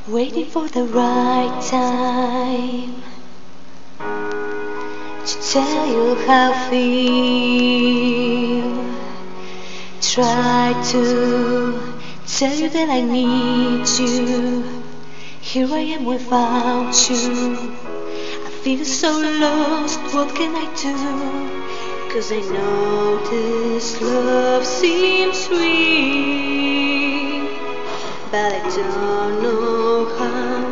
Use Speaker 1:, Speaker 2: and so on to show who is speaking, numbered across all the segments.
Speaker 1: waiting for the right time to tell you how I feel. Try to tell you that I need you. Here I am without you. I feel so lost, what can I do? 'Cause I know this love seems real, but I don't know how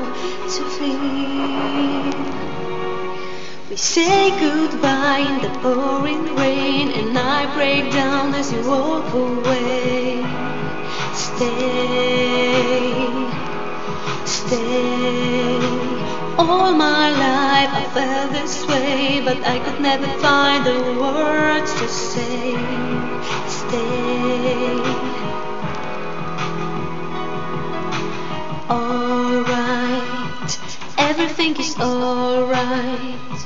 Speaker 1: to feel. We say goodbye in the pouring rain, and I break down as you walk away. Stay, stay. All my life I felt this way, but I could never find the words to say. Stay. Alright, everything is alright.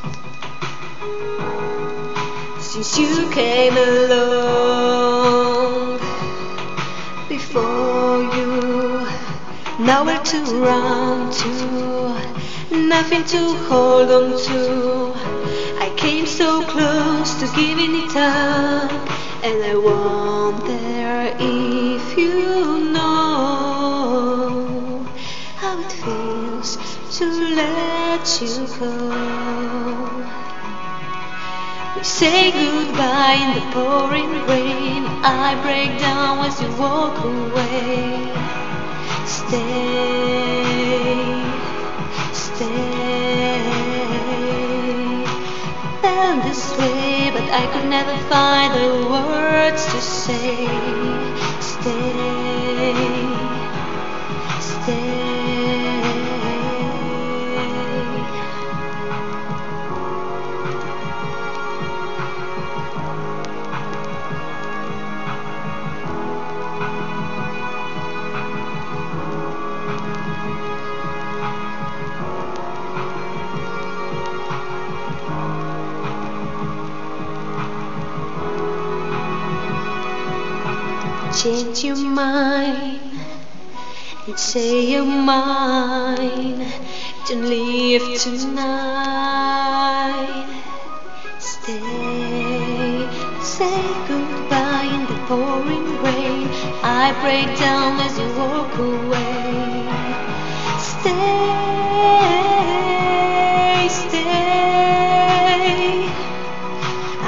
Speaker 1: Since you came along, before you, nowhere to run to, nothing to hold on to. I came so close to giving it up, and I wonder if you know how it feels to let you go. We say goodbye in the pouring rain, I break down as you walk away. Stay, stay. Felt this way, but I could never find the words to say. Stay, stay. Change your mind and say you're mine. Don't leave tonight. Stay, say goodbye in the pouring rain. I break down as you walk away. Stay, stay.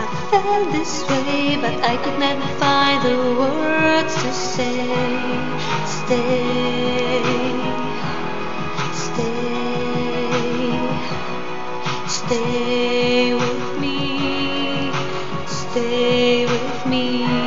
Speaker 1: I felt this way, but I could never find the words to say. Stay, stay, stay with me, stay with me.